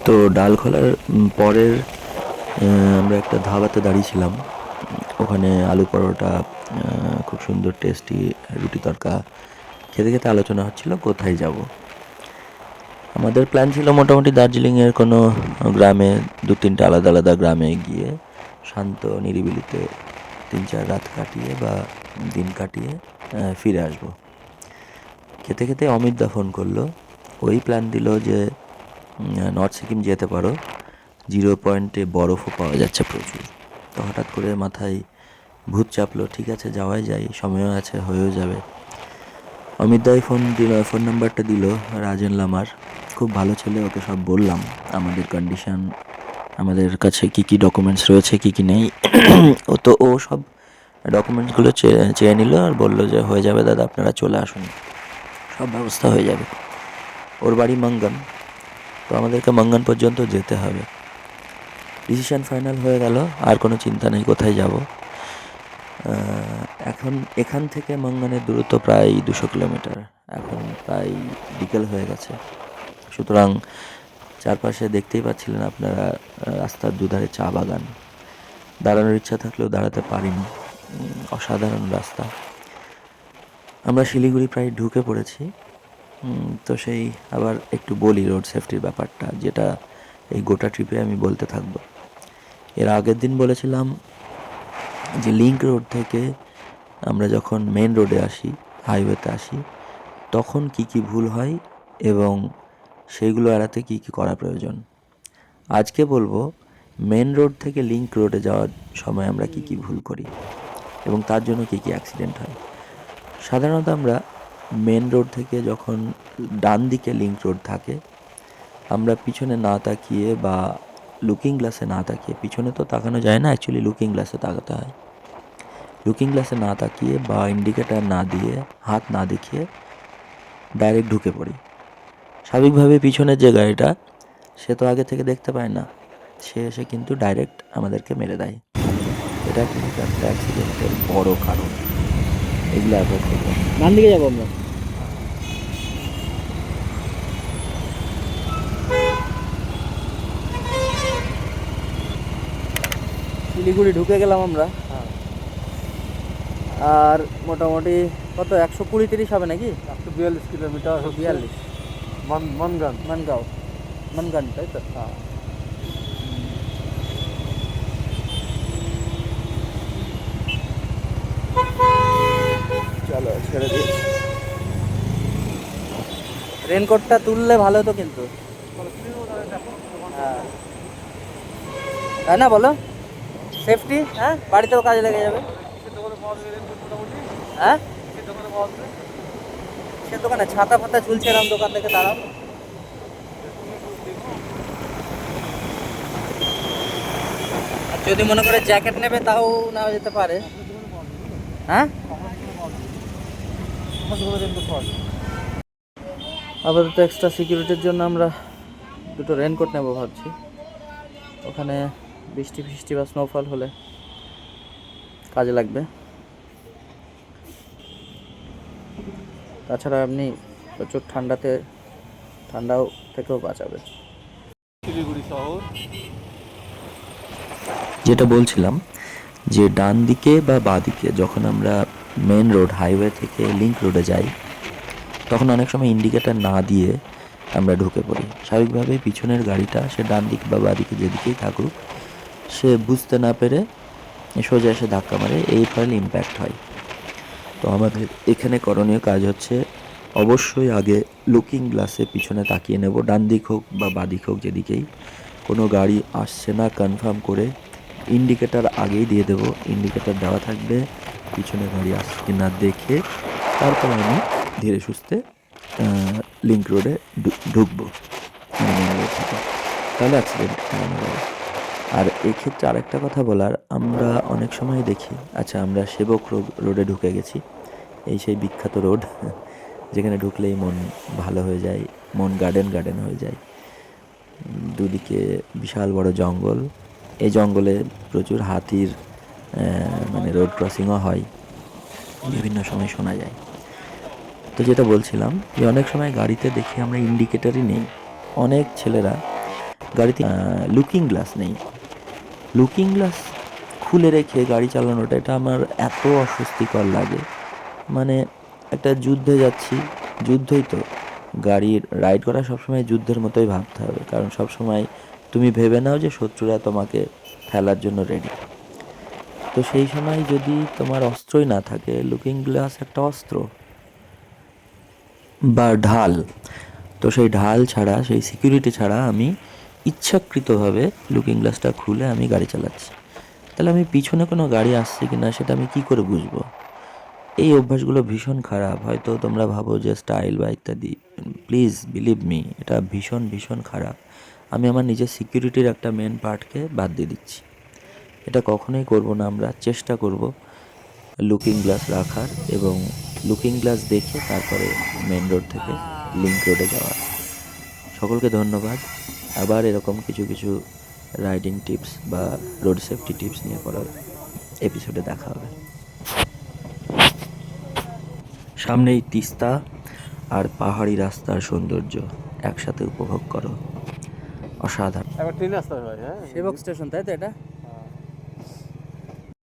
তো ডাল খোলার পরের আমরা একটা ধাবাতে দাঁড়িয়েছিলাম। ওখানে আলু পরোটা, খুব সুন্দর টেস্টি রুটি তড়কা খেতে খেতে আলোচনা হচ্ছিল কোথায় যাব। আমাদের প্ল্যান ছিল মোটামুটি দার্জিলিংয়ের কোনো গ্রামে, 2-3টে আলাদা আলাদা গ্রামে গিয়ে শান্ত নিরিবিলিতে 3-4 রাত কাটিয়ে বা দিন কাটিয়ে ফিরে আসবো। খেতে খেতে অমিতদা ফোন করলো। ওই প্ল্যান দিল যে নর্থ সিকিম যেতে পারো, 0 পয়েন্টে বরফও পাওয়া যাচ্ছে প্রচুর। তো হঠাৎ করে মাথায় ভূত চাপলো, ঠিক আছে যাওয়াই যায়, সময়ও আছে, হয়েও যাবে। অমিতদাই ফোন নাম্বারটা দিল রাজেন লামার। খুব ভালো ছেলে, ওকে সব বললাম আমাদের কন্ডিশন, আমাদের কাছে কী কী ডকুমেন্টস রয়েছে, কী কী নেই। ও সব ডকুমেন্টসগুলো চেয়ে নিল আর বললো যে হয়ে যাবে দাদা, আপনারা চলে আসুন, সব ব্যবস্থা হয়ে যাবে। ওর বাড়ি মাঙ্গান, তো আমাদেরকে মাঙ্গান পর্যন্ত যেতে হবে। ডিসিশন ফাইনাল হয়ে গেল, আর কোনো চিন্তা নেই কোথায় যাব। এখন এখান থেকে মাঙ্গানের দূরত্ব প্রায় 200 কিলোমিটার। এখন প্রায় বিকেল হয়ে গেছে, সুতরাং চারপাশে দেখতেই পাচ্ছিলেন আপনারা, রাস্তার দুধারে চা বাগান। দাঁড়ানোর ইচ্ছা থাকলেও দাঁড়াতে পারিনি, অসাধারণ রাস্তা। আমরা শিলিগুড়ি প্রায় ঢুকে পড়েছি। তো সেই আবার একটু বলি রোড সেফটির ব্যাপারটা, যেটা এই গোটা ট্রিপে আমি বলতে থাকবো। এর আগের দিন বলেছিলাম যে লিংক রোড থেকে আমরা যখন মেন রোডে আসি, হাইওয়েতে আসি, তখন কি কি ভুল হয় এবং সেইগুলো এড়াতে কি কি করা প্রয়োজন। আজকে বলবো মেন রোড থেকে লিংক রোডে যাওয়ার সময় আমরা কি কি ভুল করি এবং তার জন্য কি কি অ্যাক্সিডেন্ট হয়। সাধারণত আমরা মেন রোড থেকে যখন ডান দিকে লিংক রোড থাকে, আমরা পিছনে না তাকিয়ে বা লুকিং গ্লাসে না তাকিয়ে, পিছনে তো তাকানো যায় না, অ্যাকচুয়ালি লুকিং গ্লাসে তাকাতে হয়। লুকিং গ্লাসে না তাকিয়ে বা ইন্ডিকেটার না দিয়ে, হাত না দেখিয়ে ডাইরেক্ট ঢুকে পড়ি। স্বাভাবিকভাবে পিছনের যে গাড়িটা, সে তো আগে থেকে দেখতে পায় না, সে এসে কিন্তু ডাইরেক্ট আমাদেরকে মেরে দেয়। এটা কিন্তু একটা অ্যাক্সিডেন্টের বড় কারণ। এগুলো অ্যাভয়েড করবো। ডান দিকে যাবো আমরা। শিলিগুড়ি ঢুকে গেলাম আমরা। আর মোটামুটি কত 120-30 হবে নাকি? 142 কিলোমিটার, 42 মনগান। মানগাঁও, মানগান, তাই তো? হ্যাঁ, চলো ছেড়ে দিই। রেনকোটটা তুললে ভালো হতো কিন্তু। হ্যাঁ, তাই না বলো? সেফটি, হ্যাঁ, বাড়িতেও কাজে লেগে যাবে। হ্যাঁ, সে দোকানে ছাতা ফাতা ঝুলছে, এরকম দোকান থেকে দাঁড়াও। আর যদি মনে করে জ্যাকেট নেবে তাও নেওয়া যেতে পারে। হ্যাঁ, আপাতত এক্সট্রা সিকিউরিটির জন্য আমরা দুটো রেনকোট নেবো ভাবছি। ওখানে বৃষ্টি ফিষ্টি বা স্নোফল হলে কাজে লাগবে। তাছাড়া আপনি প্রচুর ঠান্ডাও থেকেও বাঁচাবে। শিলিগুড়ি শহর। যেটা বলছিলাম যে ডান দিকে বা বাঁ দিকে যখন আমরা মেন রোড হাইওয়ে থেকে লিংক রোডে যাই, তখন অনেক সময় ইন্ডিকেটার না দিয়ে আমরা ঢুকে পড়ি। স্বাভাবিকভাবেই পিছনের গাড়িটা, সে ডান দিক বা বাঁ দিকে যেদিকেই থাকুক, সে বুঝতে না পেরে সোজা এসে ধাক্কা মারে, এই ফলে ইম্প্যাক্ট হয়। তো আমাদের এখানে করণীয় কাজ হচ্ছে অবশ্যই আগে লুকিং গ্লাসে পিছনে তাকিয়ে নেব, ডান দিক হোক বা বাঁ দিক হোক, যেদিকেই কোনো গাড়ি আসছে না কনফার্ম করে ইন্ডিকেটার আগেই দিয়ে দেবো। ইন্ডিকেটার দেওয়া থাকবে, পিছনে গাড়ি আসছে কি না দেখে তারপর আমি ধীরে সুস্থে লিংক রোডে ঢুকবো, মেন রোড থেকে। তাহলে অ্যাক্সিডেন্ট এড়ানো যাবে। আর এই ক্ষেত্রে আরেকটা কথা বলার, আমরা অনেক সময় দেখি, আচ্ছা আমরা সেবক রোডে ঢুকে গেছি, এই সেই বিখ্যাত রোড যেখানে ঢুকলেই মন ভালো হয়ে যায়, মন গার্ডেন গার্ডেন হয়ে যায়। দুদিকে বিশাল বড় জঙ্গল, এই জঙ্গলে প্রচুর হাতির মানে রোড ক্রসিংও হয়, বিভিন্ন সময় শোনা যায়। তো যেটা বলছিলাম যে অনেক সময় গাড়িতে দেখি আমরা ইন্ডিকেটারই নেই। অনেক ছেলেরা গাড়িতে লুকিং গ্লাস নেই। লুকিং গ্লাস খুলে রেখে গাড়ি চালানোটা এটা আমার এত অস্বস্তিকর লাগে। মানে একটা যুদ্ধে যাচ্ছি, যুদ্ধই তো, গাড়ির রাইড করা সবসময় যুদ্ধের মতোই ভাবতে হবে, কারণ সবসময় তুমি ভেবে নাও যে শত্রুরা তোমাকে ফেলার জন্য রেডি। তো সেই সময় যদি তোমার অস্ত্রই না থাকে, লুকিং গ্লাস একটা অস্ত্র বা ঢাল, তো সেই ঢাল ছাড়া, সেই সিকিউরিটি ছাড়া আমি ইচ্ছাকৃতভাবে লুকিং গ্লাসটা খুলে আমি গাড়ি চালাচ্ছি। তাহলে আমি পিছনে কোনো গাড়ি আসছে কিনা সেটা আমি কি করে বুঝবো? এই অভ্যাসগুলো ভীষণ খারাপ। হয়তো তোমরা ভাবো যে স্টাইল বা ইত্যাদি, প্লিজ বিলিভ মি, এটা ভীষণ ভীষণ খারাপ। আমি আমার নিজের সিকিউরিটির একটা মেন পার্টকে বাদ দিয়ে দিচ্ছি। এটা কখনোই করব না। আমরা চেষ্টা করব লুকিং গ্লাস রাখার এবং লুকিং গ্লাস দেখে তারপরে মেন রোড থেকে লিংক রোডে যাওয়ার। সকলকে ধন্যবাদ। আবার এরকম কিছু কিছু রাইডিং টিপস বা রোড সেফটি টিপস নিয়ে পড়ার এপিসোডে দেখা হবে। সামনেই তিস্তা আর পাহাড়ি রাস্তার সৌন্দর্য একসাথে উপভোগ করো। অসাধারণ। একবার ট্রেনে আসতে হবে ভাই, হ্যাঁ সেবক স্টেশন, তাই তো এটা?